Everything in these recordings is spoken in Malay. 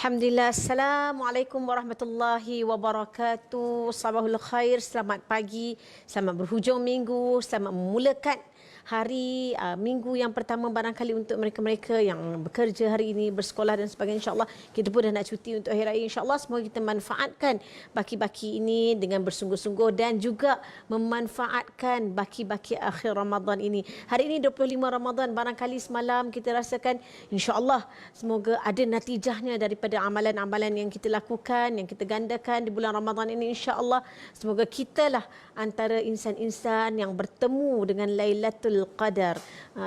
Alhamdulillah. Assalamualaikum warahmatullahi wabarakatuh. Sabahul khair, selamat pagi, selamat berhujung minggu, selamat memulakan hari minggu yang pertama barangkali untuk mereka-mereka yang bekerja hari ini, bersekolah dan sebagainya. InsyaAllah kita pun dah nak cuti untuk hari raya. InsyaAllah semoga kita manfaatkan baki-baki ini dengan bersungguh-sungguh dan juga memanfaatkan baki-baki akhir Ramadan ini. Hari ini 25 Ramadan, barangkali semalam kita rasakan insyaAllah semoga ada natijahnya daripada amalan-amalan yang kita lakukan, yang kita gandakan di bulan Ramadan ini. InsyaAllah semoga kitalah antara insan-insan yang bertemu dengan Lailatul Qadar,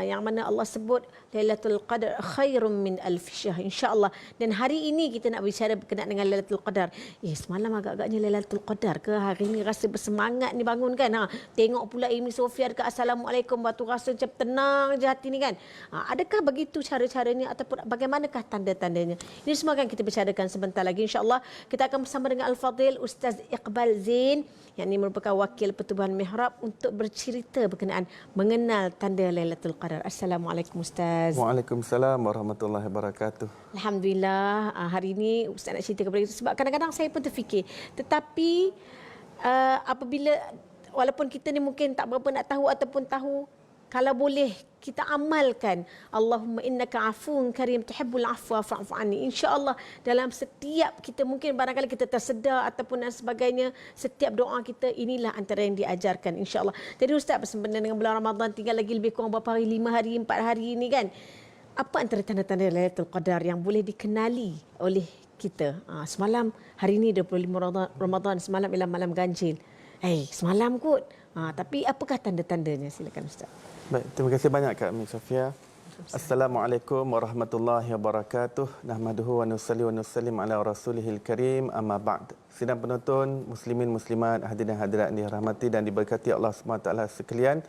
yang mana Allah sebut Lailatul Qadar khairum min alf syahr, insya-Allah. Dan hari ini kita nak bicara berkenaan dengan Lailatul Qadar. Semalam agak-agaknya Lailatul Qadar ke, hari ini rasa bersemangat ni bangun kan. Tengok pula Amy Sofia dekat Assalamualaikum, batu rasa macam tenang je hati ni kan. Adakah begitu cara-caranya ataupun bagaimanakah tanda-tandanya? Ini semua akan kita bicarakan sebentar lagi, insya-Allah. Kita akan bersama dengan Al-Fadhil Ustaz Iqbal Zain, yang ini merupakan wakil Pertubuhan Mihrab, untuk bercerita berkenaan mengenal tanda Lailatul Qadar. Assalamualaikum Ustaz. Waalaikumsalam warahmatullahi wabarakatuh. Alhamdulillah, hari ini Ustaz nak cerita kepada kita sebab kadang-kadang saya pun terfikir, tetapi apabila walaupun kita ni mungkin tak berapa nak tahu ataupun tahu, kalau boleh kita amalkan, Allahumma innaka afuun karim tuhibbul afwa fa'fu anni. Insya-Allah dalam setiap kita mungkin barangkali kita tersedar ataupun dan sebagainya, setiap doa kita inilah antara yang diajarkan, insya-Allah. Jadi Ustaz, bersempena dengan bulan Ramadan tinggal lagi lebih kurang berapa hari, 5 hari, 4 hari ini kan. Apa antara tanda-tanda Lailatul Qadar yang boleh dikenali oleh kita? Semalam, hari ini 25 Ramadan, semalam ialah malam ganjil. Semalam kot. Tapi apakah tanda-tandanya? Silakan Ustaz. Baik, terima kasih banyak Kak Amy Sofia. Assalamualaikum warahmatullahi wabarakatuh. Nahmaduhu wa nusalli wa nusallim ala rasulihil karim, amma ba'd. Sidang penonton, muslimin muslimat, hadirin dan hadirat yang dirahmati dan diberkati Allah SWT sekalian.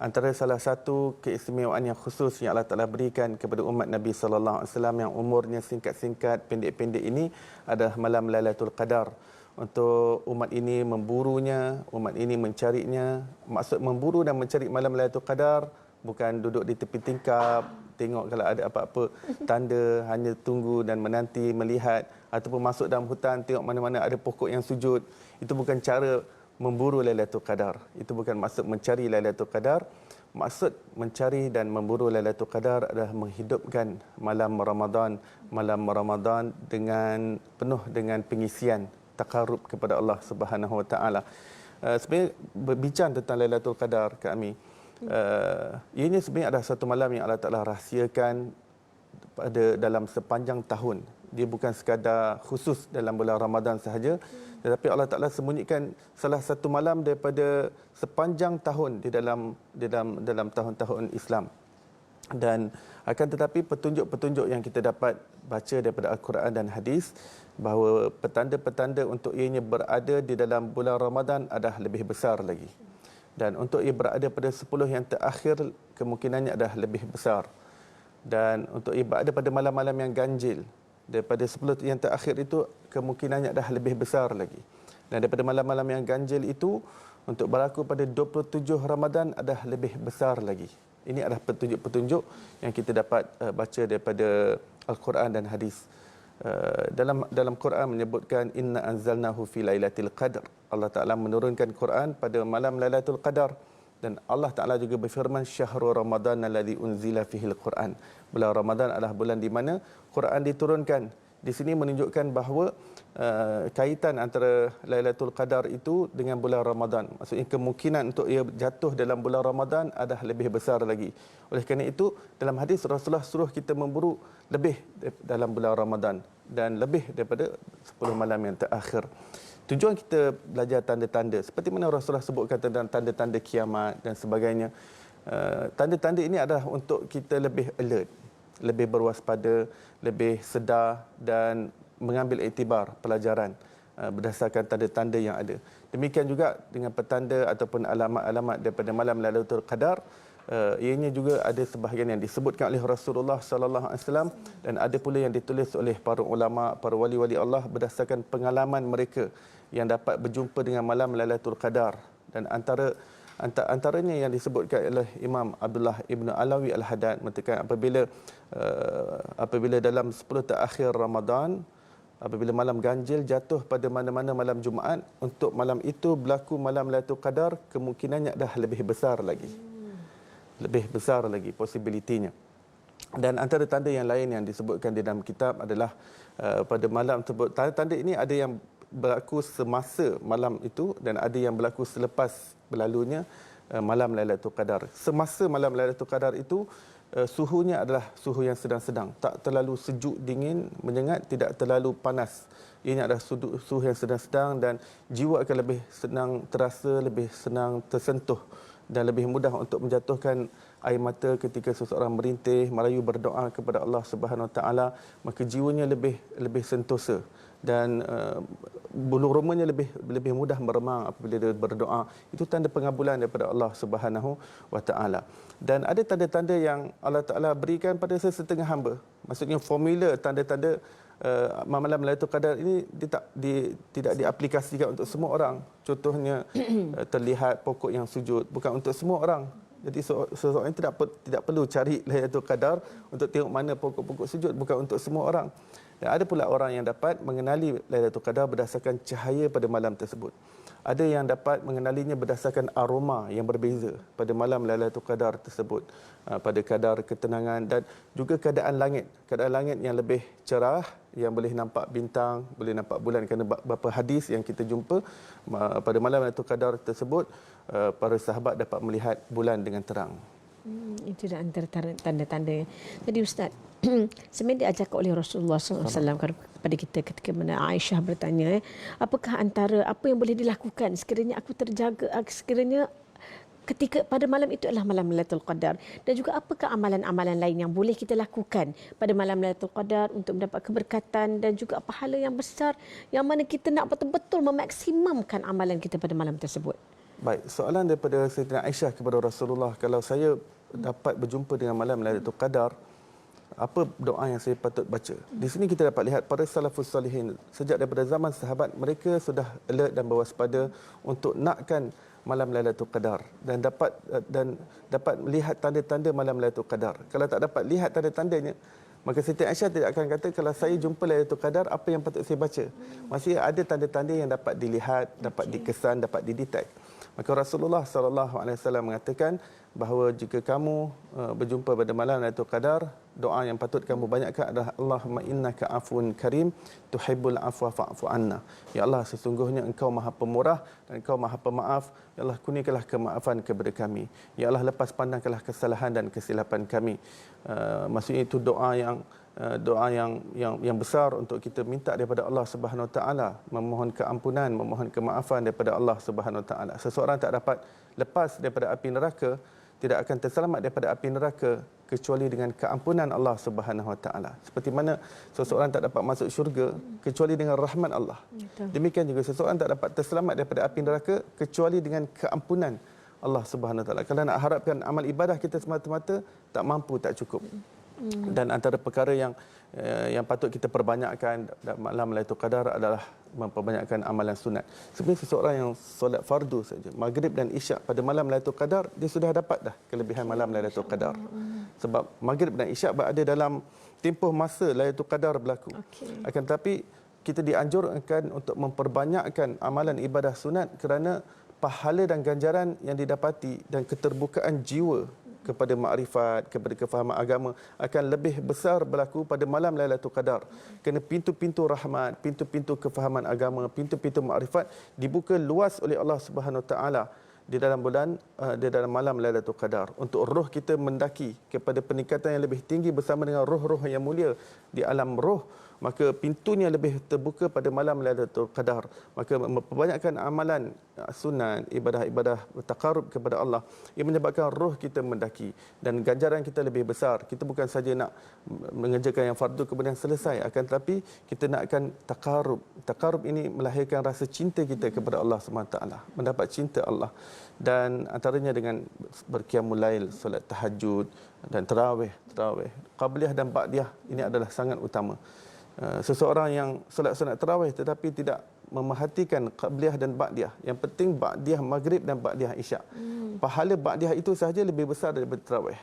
Antara salah satu keistimewaan yang khusus yang Allah Ta'ala berikan kepada umat Nabi SAW yang umurnya singkat-singkat, pendek-pendek ini adalah malam Lailatul Qadar. Untuk umat ini memburunya, umat ini mencarinya. Maksud memburu dan mencari malam Lailatul Qadar bukan duduk di tepi tingkap, tengok kalau ada apa-apa tanda, hanya tunggu dan menanti melihat, ataupun masuk dalam hutan tengok mana-mana ada pokok yang sujud. Itu bukan cara memburu Lailatul Qadar. Itu bukan maksud mencari Lailatul Qadar. Maksud mencari dan memburu Lailatul Qadar adalah menghidupkan malam Ramadan dengan penuh dengan pengisian takarub kepada Allah Subhanahu Wa Taala. Sebenarnya berbincang tentang Lailatul Qadar kami, ianya sebenarnya adalah satu malam yang Allah Taala rahsiakan dalam sepanjang tahun. Dia bukan sekadar khusus dalam bulan Ramadan sahaja, tetapi Allah Taala sembunyikan salah satu malam daripada sepanjang tahun di dalam tahun-tahun Islam. Dan akan tetapi petunjuk-petunjuk yang kita dapat baca daripada Al-Quran dan hadis bahawa petanda-petanda untuk ianya berada di dalam bulan Ramadan adalah lebih besar lagi. Dan untuk ia berada pada 10 yang terakhir, kemungkinannya adalah lebih besar. Dan untuk ia berada pada malam-malam yang ganjil, daripada 10 yang terakhir itu, kemungkinannya adalah lebih besar lagi. Dan daripada malam-malam yang ganjil itu, untuk berlaku pada 27 Ramadan adalah lebih besar lagi. Ini adalah petunjuk-petunjuk yang kita dapat baca daripada Al-Quran dan hadis. Dalam Quran menyebutkan inna anzalnahu fi lailatul qadar. Allah Taala menurunkan Quran pada malam Lailatul Qadar, dan Allah Taala juga berfirman syahrul ramadan alladzi unzila fihi al-Quran. Bulan Ramadan adalah bulan di mana Quran diturunkan. Di sini menunjukkan bahawa kaitan antara Lailatul Qadar itu dengan bulan Ramadan. Maksudnya kemungkinan untuk ia jatuh dalam bulan Ramadan adalah lebih besar lagi. Oleh kerana itu, dalam hadis Rasulullah suruh kita memburu lebih dalam bulan Ramadan dan lebih daripada 10 malam yang terakhir. Tujuan kita belajar tanda-tanda, seperti mana Rasulullah sebutkan tentang tanda-tanda kiamat dan sebagainya. Tanda-tanda ini adalah untuk kita lebih alert, lebih berwaspada, lebih sedar dan mengambil iktibar pelajaran berdasarkan tanda-tanda yang ada. Demikian juga dengan petanda ataupun alamat-alamat daripada malam Lailatul Qadar. Ianya juga ada sebahagian yang disebutkan oleh Rasulullah sallallahu alaihi wasallam dan ada pula yang ditulis oleh para ulama, para wali-wali Allah berdasarkan pengalaman mereka yang dapat berjumpa dengan malam Lailatul Qadar. Dan antara Antaranya yang disebutkan oleh Imam Abdullah Ibn Alawi Al-Haddad mengatakan apabila dalam 10 terakhir Ramadan, apabila malam ganjil jatuh pada mana-mana malam Jumaat, untuk malam itu berlaku malam Lailatul Qadar, kemungkinannya dah lebih besar lagi. Lebih besar lagi posibilitinya. Dan antara tanda yang lain yang disebutkan di dalam kitab adalah pada malam tersebut, tanda-tanda ini ada yang berlaku semasa malam itu dan ada yang berlaku selepas berlalunya malam Lailatul Qadar. Semasa malam Lailatul Qadar itu suhunya adalah suhu yang sedang-sedang, tak terlalu sejuk dingin menyengat, tidak terlalu panas. Ini adalah suhu yang sedang-sedang dan jiwa akan lebih senang terasa, lebih senang tersentuh dan lebih mudah untuk menjatuhkan air mata ketika seseorang merintih, merayu berdoa kepada Allah Subhanahu Wa Taala, maka jiwanya lebih sentosa dan bulu rumahnya lebih mudah meremang apabila dia berdoa. Itu tanda pengabulan daripada Allah Subhanahu Wa Taala. Dan ada tanda-tanda yang Allah Taala berikan pada sesetengah hamba. Maksudnya formula tanda-tanda malam Lailatul Qadar ini tidak diaplikasikan untuk semua orang. Contohnya terlihat pokok yang sujud, bukan untuk semua orang. Jadi seseorang tidak perlu cari Lailatul Qadar untuk tengok mana pokok-pokok sujud, bukan untuk semua orang. Dan ada pula orang yang dapat mengenali Lailatul Qadar berdasarkan cahaya pada malam tersebut. Ada yang dapat mengenalinya berdasarkan aroma yang berbeza pada malam Lailatul Qadar tersebut, pada kadar ketenangan dan juga keadaan langit. Keadaan langit yang lebih cerah, yang boleh nampak bintang, boleh nampak bulan, kerana beberapa hadis yang kita jumpa pada malam Lailatul Qadar tersebut, para sahabat dapat melihat bulan dengan terang. Itu dah antara tanda-tanda. Jadi Ustaz, sebenarnya diajarkan oleh Rasulullah SAW kepada kita ketika mana Aisyah bertanya, apakah antara apa yang boleh dilakukan sekiranya aku terjaga, sekiranya ketika pada malam itu adalah malam Lailatul Qadar, dan juga apakah amalan-amalan lain yang boleh kita lakukan pada malam Lailatul Qadar untuk mendapat keberkatan dan juga pahala yang besar, yang mana kita nak betul-betul memaksimumkan amalan kita pada malam tersebut. Baik, soalan daripada Sayyidatina Aisyah kepada Rasulullah, kalau saya dapat berjumpa dengan malam Lailatul Qadar, apa doa yang saya patut baca? Di sini kita dapat lihat para salafus salihin sejak daripada zaman sahabat, mereka sudah alert dan berwaspada untuk nakkan malam Lailatul Qadar dan dapat melihat tanda-tanda malam Lailatul Qadar. Kalau tak dapat lihat tanda-tandanya, maka Siti Aisyah tidak akan kata kalau saya jumpa Lailatul Qadar apa yang patut saya baca. Masih ada tanda-tanda yang dapat dilihat, dapat dikesan, dapat didetek. Maka Rasulullah SAW mengatakan bahawa jika kamu berjumpa pada malam Lailatul Qadar, doa yang patut kamu banyakkan adalah Allahumma innaka afun karim tuhibbul afwa fa'fu anna. Ya Allah, sesungguhnya Engkau Maha Pemurah dan Engkau Maha Pemaaf. Ya Allah, kurniakanlah kemaafan kepada kami. Ya Allah, lepas pandangkanlah kesalahan dan kesilapan kami. Maksudnya itu doa yang besar untuk kita minta daripada Allah Subhanahu Wa Taala, memohon keampunan, memohon kemaafan daripada Allah Subhanahu Wa Taala. Seseorang tak dapat lepas daripada api neraka, tidak akan terselamat daripada api neraka kecuali dengan keampunan Allah Subhanahu Wa Taala. Seperti mana seseorang tak dapat masuk syurga kecuali dengan rahmat Allah. Demikian juga seseorang tak dapat terselamat daripada api neraka kecuali dengan keampunan Allah Subhanahu Wa Taala. Kalau nak harapkan amal ibadah kita semata-mata, tak mampu, tak cukup. Dan antara perkara yang patut kita perbanyakkan malam Lailatul Qadar adalah memperbanyakkan amalan sunat. Sebenarnya seseorang yang solat fardu saja, maghrib dan isyak pada malam Lailatul Qadar, dia sudah dapat dah kelebihan malam Lailatul Qadar. Sebab maghrib dan isyak berada dalam tempoh masa Lailatul Qadar berlaku. Akan tetapi kita dianjurkan untuk memperbanyakkan amalan ibadah sunat kerana pahala dan ganjaran yang didapati dan keterbukaan jiwa kepada makrifat, kepada kefahaman agama akan lebih besar berlaku pada malam Lailatul Qadar. Kerana pintu-pintu rahmat, pintu-pintu kefahaman agama, pintu-pintu makrifat dibuka luas oleh Allah Subhanahu Wa Taala di dalam malam Lailatul Qadar untuk roh kita mendaki kepada peningkatan yang lebih tinggi bersama dengan roh-roh yang mulia di alam roh. Maka pintunya lebih terbuka pada malam Lailatul Qadar. Maka memperbanyakkan amalan sunat, ibadah-ibadah taqarrub kepada Allah, ia menyebabkan roh kita mendaki dan ganjaran kita lebih besar. Kita bukan saja nak mengerjakan yang fardu kemudian selesai, akan tetapi kita nakkan taqarrub. Taqarrub ini melahirkan rasa cinta kita kepada Allah SWT, mendapat cinta Allah. Dan antaranya dengan berqiyamul lail, solat tahajud dan tarawih. Qabliyah dan ba'diyah ini adalah sangat utama. Seseorang yang solat tarawih tetapi tidak memerhatikan qabliyah dan ba'diyah. Yang penting ba'diyah maghrib dan ba'diyah isyak. Pahala ba'diyah itu sahaja lebih besar daripada tarawih.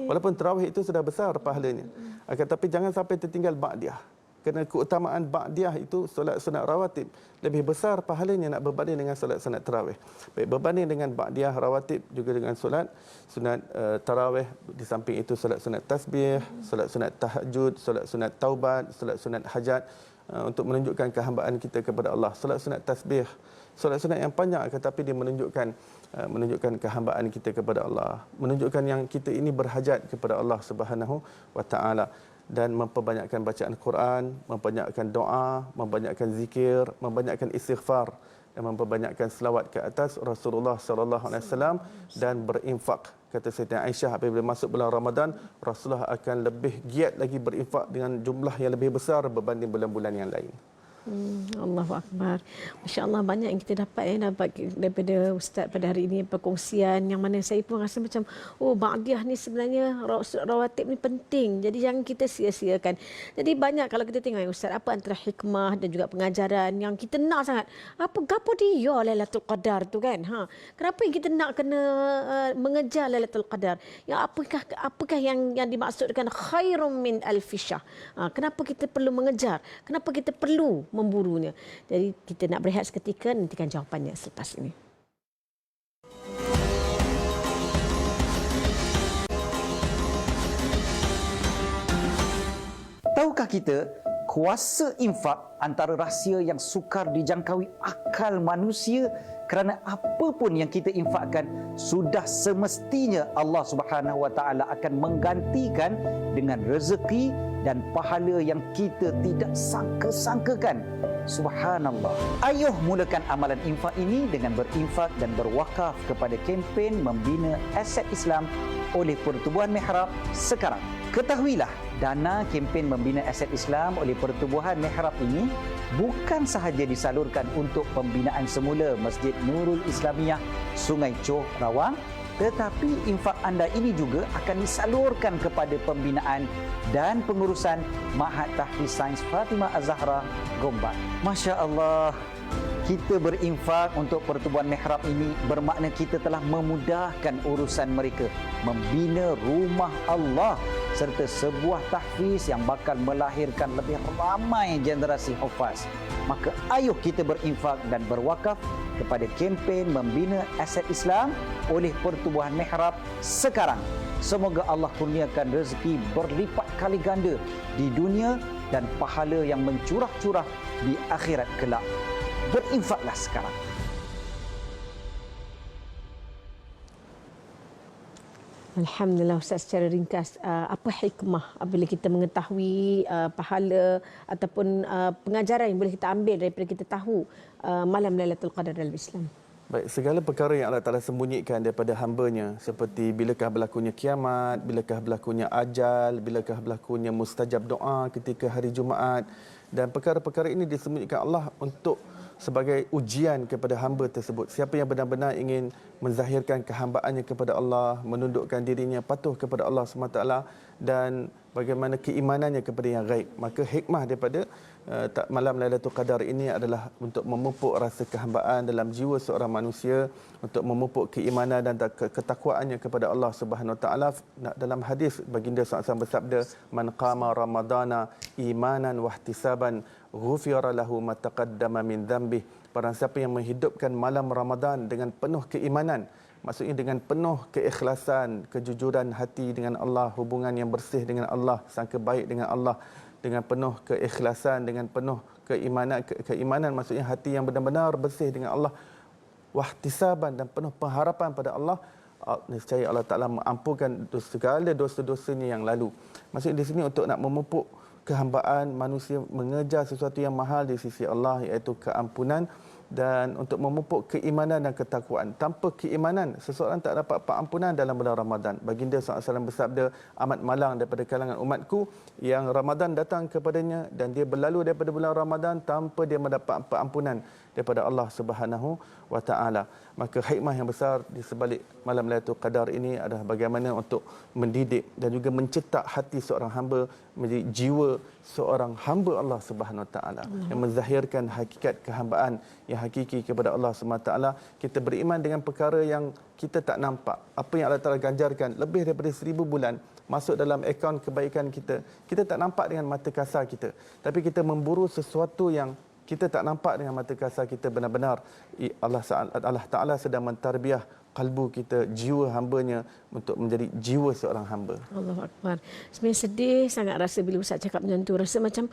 Walaupun tarawih itu sudah besar pahalanya. Akan tapi jangan sampai tertinggal ba'diyah. Kerana keutamaan ba'diyah itu solat sunat rawatib lebih besar pahalanya nak berbanding dengan solat sunat tarawih. Baik berbanding dengan ba'diyah rawatib juga dengan solat sunat tarawih, di samping itu solat sunat tasbih, solat sunat tahajud, solat sunat taubat, solat sunat hajat, untuk menunjukkan kehambaan kita kepada Allah. Solat sunat tasbih, solat sunat yang panjang tetapi dia menunjukkan kehambaan kita kepada Allah, menunjukkan yang kita ini berhajat kepada Allah Subhanahu wa taala, dan memperbanyakkan bacaan Quran, memperbanyakkan doa, memperbanyakkan zikir, memperbanyakkan istighfar, dan memperbanyakkan selawat ke atas Rasulullah sallallahu alaihi wasallam, dan berinfak. Kata Sayyidatina Aisyah, apabila masuk bulan Ramadan, Rasulullah akan lebih giat lagi berinfak dengan jumlah yang lebih besar berbanding bulan-bulan yang lain. Allahu Akbar. Masya Allah, banyak yang kita dapat daripada Ustaz pada hari ini, perkongsian yang mana saya pun rasa macam ba'diyah ni sebenarnya rawatib ni penting. Jadi jangan kita sia-siakan. Jadi banyak kalau kita tengok Ustaz, apa antara hikmah dan juga pengajaran yang kita nak sangat. Gapo dia Lailatul Qadar tu kan? Kenapa yang kita nak kena mengejar Lailatul Qadar? Yang apakah yang dimaksudkan khairum min alfi syahr? Kenapa kita perlu mengejar? Kenapa kita perlu memburunya? Jadi kita nak berehat seketika, nantikan jawapannya selepas ini. Tahukah kita kuasa infak antara rahsia yang sukar dijangkaui akal manusia, kerana apa pun yang kita infakkan sudah semestinya Allah Subhanahu wa taala akan menggantikan dengan rezeki dan pahala yang kita tidak sangka-sangkakan. Subhanallah. Ayuh mulakan amalan infak ini dengan berinfak dan berwakaf kepada kempen membina aset Islam oleh Pertubuhan Mihrab sekarang. Ketahuilah, dana kempen membina aset Islam oleh Pertubuhan Mihrab ini bukan sahaja disalurkan untuk pembinaan semula Masjid Nurul Islamiyah Sungai Choh, Rawang, tetapi infak anda ini juga akan disalurkan kepada pembinaan dan pengurusan Ma'had Tahfiz Sains Fatimah Az-Zahra, Gombak. Masya Allah, kita berinfak untuk Pertubuhan Mihrab ini bermakna kita telah memudahkan urusan mereka membina rumah Allah serta sebuah tahfiz yang bakal melahirkan lebih ramai generasi hafaz. Maka ayuh kita berinfak dan berwakaf kepada kempen membina aset Islam oleh Pertubuhan Mihrab sekarang. Semoga Allah kurniakan rezeki berlipat kali ganda di dunia dan pahala yang mencurah-curah di akhirat kelak. Berinfaklah sekarang. Alhamdulillah Ustaz, secara ringkas, apa hikmah apabila kita mengetahui pahala ataupun pengajaran yang boleh kita ambil daripada kita tahu malam Lailatul Qadar dalam Islam? Baik, segala perkara yang Allah Ta'ala sembunyikan daripada hamba-Nya, seperti bilakah berlakunya kiamat, bilakah berlakunya ajal, bilakah berlakunya mustajab doa ketika hari Jumaat, dan perkara-perkara ini disembunyikan Allah untuk sebagai ujian kepada hamba tersebut. Siapa yang benar-benar ingin menzahirkan kehambaannya kepada Allah, menundukkan dirinya patuh kepada Allah SWT, dan bagaimana keimanannya kepada yang gaib, maka hikmah daripada malam Lailatul Qadar ini adalah untuk memupuk rasa kehambaan dalam jiwa seorang manusia, untuk memupuk keimanan dan ketakwaannya kepada Allah Subhanahu Wa Taala. Dalam hadis baginda SAW bersabda, "Man qama Ramadana imanan wahtisaban, ghufira lahu ma taqaddama min dhanbih." Barang siapa yang menghidupkan malam Ramadan dengan penuh keimanan, maksudnya dengan penuh keikhlasan, kejujuran hati dengan Allah, hubungan yang bersih dengan Allah, sangka baik dengan Allah, dengan penuh keikhlasan, dengan penuh keimanan maksudnya hati yang benar-benar bersih dengan Allah, wahtisaban, dan penuh pengharapan pada Allah, nescaya Allah Ta'ala mengampunkan segala dosa-dosanya yang lalu. Maksudnya di sini untuk nak memupuk kehambaan manusia mengejar sesuatu yang mahal di sisi Allah, iaitu keampunan, dan untuk memupuk keimanan dan ketakwaan. Tanpa keimanan, seseorang tak dapat pengampunan dalam bulan Ramadan. Baginda SAW bersabda, amat malang daripada kalangan umatku yang Ramadan datang kepadanya dan dia berlalu daripada bulan Ramadan tanpa dia mendapat pengampunan daripada Allah Subhanahu wa taala. Maka hikmah yang besar di sebalik malam Lailatul Qadar ini adalah bagaimana untuk mendidik dan juga mencetak hati seorang hamba menjadi jiwa seorang hamba Allah Subhanahu wa taala yang menzahirkan hakikat kehambaan yang hakiki kepada Allah Subhanahu wa taala. Kita beriman dengan perkara yang kita tak nampak. Apa yang Allah Taala ganjarkan lebih daripada 1000 bulan masuk dalam akaun kebaikan kita. Kita tak nampak dengan mata kasar kita, tapi kita memburu sesuatu yang kita tak nampak dengan mata kasar kita. Benar-benar Allah Ta'ala sedang mentarbiah kalbu kita, jiwa hambanya untuk menjadi jiwa seorang hamba. Allahu Akbar. Sebenarnya sedih sangat rasa bila Ustaz cakap macam tu. Rasa macam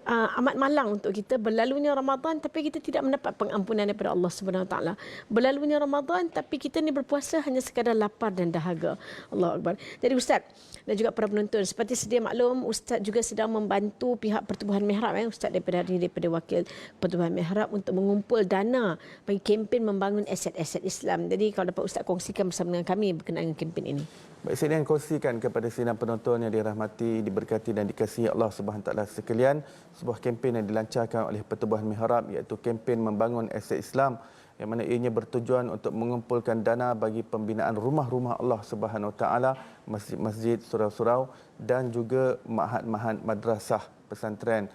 amat malang untuk kita. Berlalunya Ramadan tapi kita tidak mendapat pengampunan daripada Allah Subhanahu Wa Taala. Berlalunya Ramadan tapi kita ni berpuasa hanya sekadar lapar dan dahaga. Allahu Akbar. Jadi Ustaz dan juga para penonton, seperti sedia maklum, Ustaz juga sedang membantu pihak Pertubuhan Mihrab, Ustaz daripada wakil Pertubuhan Mihrab untuk mengumpul dana bagi kempen membangun aset-aset Islam. Jadi kalau dapat Ustaz kongsikan bersama dengan kami berkenaan dengan kempen ini. Baik, saya ingin kongsikan kepada sidang penonton yang dirahmati, diberkati dan dikasihi Allah Subhanahu Wa Taala sekalian, sebuah kempen yang dilancarkan oleh Pertubuhan Mihrab, iaitu kempen membangun aset Islam, yang mana ianya bertujuan untuk mengumpulkan dana bagi pembinaan rumah-rumah Allah Subhanahu Wa Taala, masjid-masjid, surau-surau dan juga ma'had-ma'had madrasah pesantren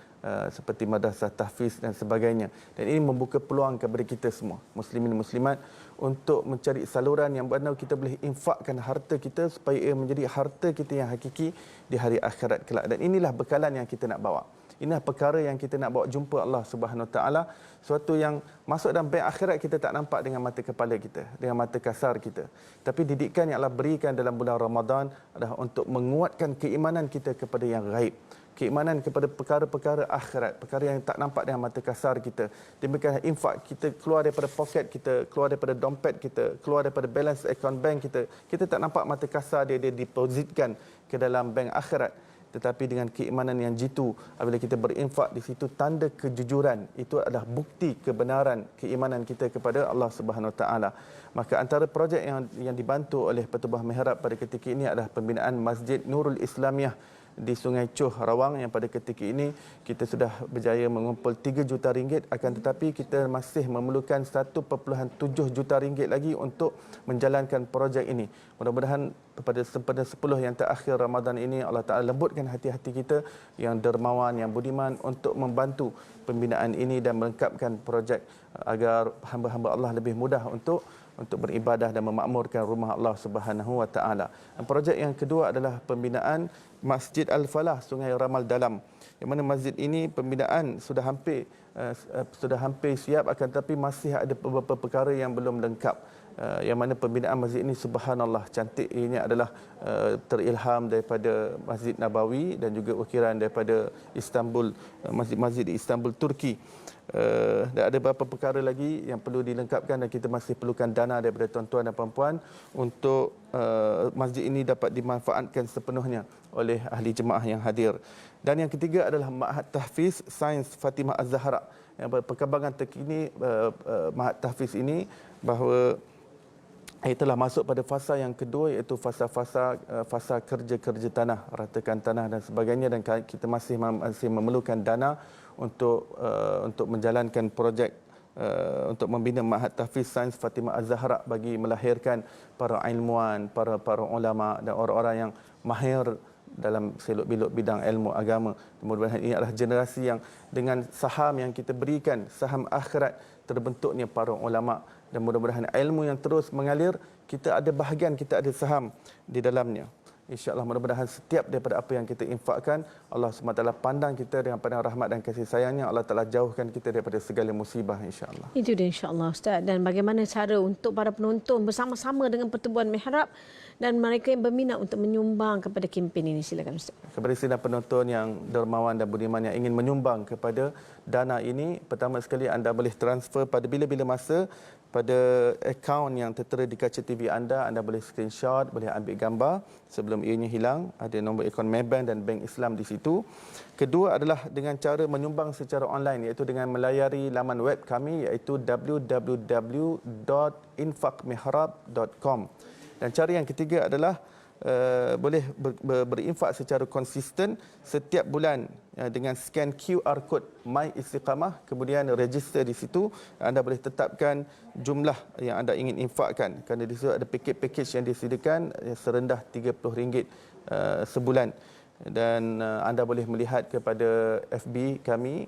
seperti madrasah tahfiz dan sebagainya. Dan ini membuka peluang kepada kita semua, muslimin muslimat, untuk mencari saluran yang benar kita boleh infakkan harta kita supaya ia menjadi harta kita yang hakiki di hari akhirat kelak. Dan inilah bekalan yang kita nak bawa. Inilah perkara yang kita nak bawa jumpa Allah Subhanahu Wa Taala, suatu yang masuk dalam bank akhirat kita tak nampak dengan mata kepala kita, dengan mata kasar kita. Tapi didikan yang Allah berikan dalam bulan Ramadan adalah untuk menguatkan keimanan kita kepada yang gaib, keimanan kepada perkara-perkara akhirat, perkara yang tak nampak dengan mata kasar kita. Demikian infak kita keluar daripada poket kita, keluar daripada dompet kita, keluar daripada balance account bank kita. Kita tak nampak mata kasar dia depositkan ke dalam bank akhirat. Tetapi dengan keimanan yang jitu, apabila kita berinfak di situ, tanda kejujuran, itu adalah bukti kebenaran keimanan kita kepada Allah Subhanahu Wa Taala. Maka antara projek yang dibantu oleh Pertubuhan Mihrab pada ketika ini adalah pembinaan Masjid Nurul Islamiyah di Sungai Choh, Rawang, yang pada ketika ini kita sudah berjaya mengumpul 3 juta ringgit, akan tetapi kita masih memerlukan 1.7 juta ringgit lagi untuk menjalankan projek ini. Mudah-mudahan pada 10 yang terakhir Ramadan ini Allah Ta'ala lembutkan hati-hati kita yang dermawan, yang budiman untuk membantu pembinaan ini dan melengkapkan projek agar hamba-hamba Allah lebih mudah untuk beribadah dan memakmurkan rumah Allah Subhanahu Wa Taala. Dan projek yang kedua adalah pembinaan Masjid Al-Falah Sungai Ramal Dalam, yang mana masjid ini pembinaan sudah hampir siap, akan tetapi masih ada beberapa perkara yang belum lengkap. Yang mana pembinaan masjid ini subhanallah cantik, ini adalah terilham daripada Masjid Nabawi dan juga ukiran daripada Istanbul, masjid-masjid di Istanbul, Turki. Dan ada beberapa perkara lagi yang perlu dilengkapkan dan kita masih perlukan dana daripada tuan-tuan dan puan-puan untuk masjid ini dapat dimanfaatkan sepenuhnya oleh ahli jemaah yang hadir. Dan yang ketiga adalah Ma'had Tahfiz Sains Fatimah Az-Zahra. Yang perkembangan terkini Ma'had Tahfiz ini bahawa telah masuk pada fasa yang kedua, iaitu fasa kerja-kerja tanah, ratakan tanah dan sebagainya, dan kita masih memerlukan dana untuk menjalankan projek untuk membina Ma'had Tahfiz Sains Fatimah Az-Zahra bagi melahirkan para ilmuwan, para ulama dan orang-orang yang mahir dalam selok-belok bidang ilmu agama. Mudah-mudahan ini adalah generasi yang dengan saham yang kita berikan, saham akhirat, terbentuknya para ulama, dan mudah-mudahan ilmu yang terus mengalir, kita ada bahagian, kita ada saham di dalamnya. InsyaAllah mudah-mudahan setiap daripada apa yang kita infakkan, Allah SWT pandang kita dengan pandang rahmat dan kasih sayangnya. Allah Ta'ala jauhkan kita daripada segala musibah, insyaAllah. Itu dia insyaAllah Ustaz. Dan bagaimana cara untuk para penonton bersama-sama dengan Pertubuhan Mihrab dan mereka yang berminat untuk menyumbang kepada kempen ini, silakan Ustaz. Kepada sidang penonton yang dermawan dan budiman yang ingin menyumbang kepada dana ini, pertama sekali anda boleh transfer pada bila-bila masa pada akaun yang tertera di kaca TV anda. Anda boleh screenshot, boleh ambil gambar sebelum ianya hilang. Ada nombor akaun Maybank dan Bank Islam di situ. Kedua adalah dengan cara menyumbang secara online, iaitu dengan melayari laman web kami, iaitu www.infakmihrab.com. Dan cara yang ketiga adalah boleh berinfak secara konsisten setiap bulan dengan scan QR code My Istiqamah, kemudian register di situ. Anda boleh tetapkan jumlah yang anda ingin infakkan, kerana di situ ada pakej-pakej yang disediakan serendah RM30 sebulan. Dan anda boleh melihat kepada FB kami,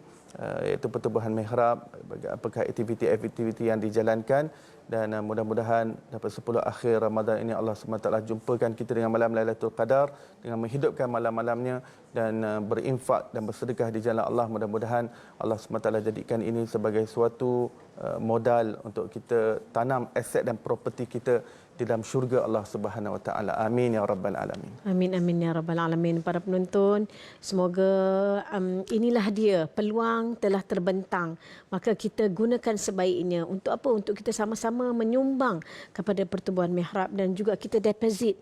iaitu Pertubuhan Mihrab, apakah aktiviti-aktiviti yang dijalankan. Dan mudah-mudahan dapat 10 akhir Ramadan ini Allah SWT jumpakan kita dengan malam Lailatul Qadar, dengan menghidupkan malam-malamnya dan berinfak dan bersedekah di jalan Allah. Mudah-mudahan Allah SWT jadikan ini sebagai suatu modal untuk kita tanam aset dan properti kita di dalam syurga Allah Subhanahu Wa Taala. Amin ya rabbal alamin. Amin amin ya rabbal alamin. Para penonton, semoga inilah dia, peluang telah terbentang. Maka kita gunakan sebaiknya untuk apa? Untuk kita sama-sama menyumbang kepada Pertubuhan Mihrab, dan juga kita deposit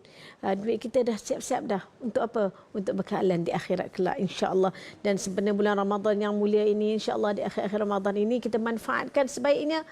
duit kita dah siap-siap dah untuk apa? Untuk bekalan di akhirat kelak, insya-Allah. Dan sebenarnya bulan Ramadan yang mulia ini, insya-Allah di akhir-akhir Ramadan ini kita manfaatkan sebaiknya.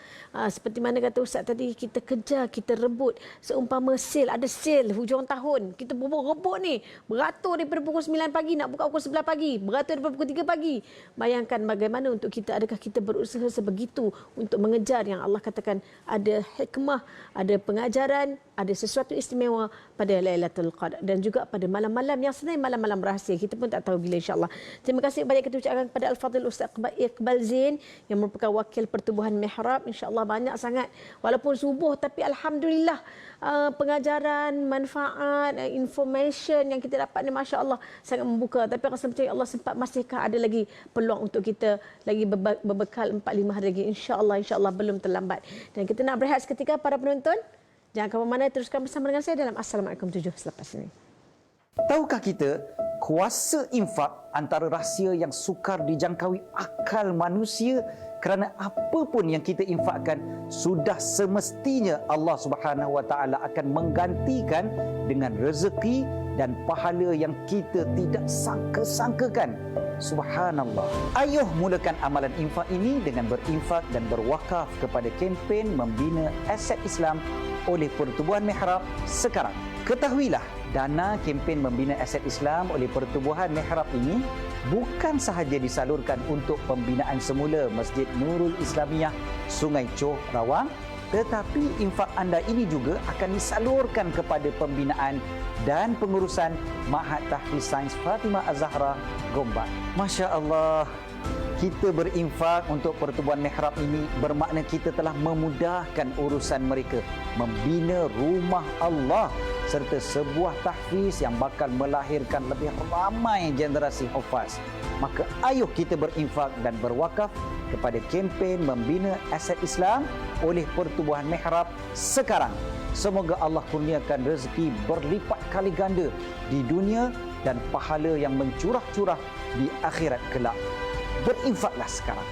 Seperti mana kata Ustaz tadi, kita kejar, kita rebut. Seumpama sale, ada sale hujung tahun, kita rebut ni, beratur daripada pukul 9 pagi nak buka pukul 11 pagi, beratur daripada pukul 3 pagi. Bayangkan bagaimana untuk kita, adakah kita berusaha sebegitu untuk mengejar yang Allah katakan ada hikmah, ada pengajaran, ada sesuatu istimewa pada Lailatul Qadar dan juga pada malam-malam yang sebenarnya malam-malam rahsia. Kita pun tak tahu bila, insya-Allah. Terima kasih banyak kita ucapkan kepada Al-Fadhil Ustaz Iqbal Zain yang merupakan wakil Pertubuhan Mihrab. Insya-Allah banyak sangat walaupun subuh, tapi alhamdulillah pengajaran, manfaat, information yang kita dapat ni, masya-Allah sangat membuka. Tapi rasa percaya Allah sempat, masihkah ada lagi peluang untuk kita lagi berbekal 4-5 hari lagi, insya-Allah belum terlambat. Dan kita nak berehat seketika para penonton. Jangan ke mana-mana, teruskan bersama dengan saya dalam Assalamualaikum 7 selepas ini. Tahukah kita, kuasa infak antara rahsia yang sukar dijangkaui akal manusia, kerana apa pun yang kita infakkan sudah semestinya Allah Subhanahu Wa Taala akan menggantikan dengan rezeki dan pahala yang kita tidak sangka-sangkakan. Subhanallah. Ayuh mulakan amalan infak ini dengan berinfak dan berwakaf kepada kempen membina aset Islam oleh Pertubuhan Mihrab sekarang. Ketahuilah, dana kempen membina aset Islam oleh Pertubuhan Mihrab ini bukan sahaja disalurkan untuk pembinaan semula Masjid Nurul Islamiyah Sungai Choh, Rawang, tetapi infak anda ini juga akan disalurkan kepada pembinaan dan pengurusan Ma'had Tahfiz Sains Fatimah Az-Zahra, Gombak. Masya Allah, kita berinfak untuk Pertubuhan Mihrab ini bermakna kita telah memudahkan urusan mereka membina rumah Allah serta sebuah tahfiz yang bakal melahirkan lebih ramai generasi hufaz. Maka ayuh kita berinfak dan berwakaf kepada kempen membina aset Islam oleh Pertubuhan Mihrab sekarang. Semoga Allah kurniakan rezeki berlipat kali ganda di dunia dan pahala yang mencurah-curah di akhirat kelak. Berinfaklah sekarang.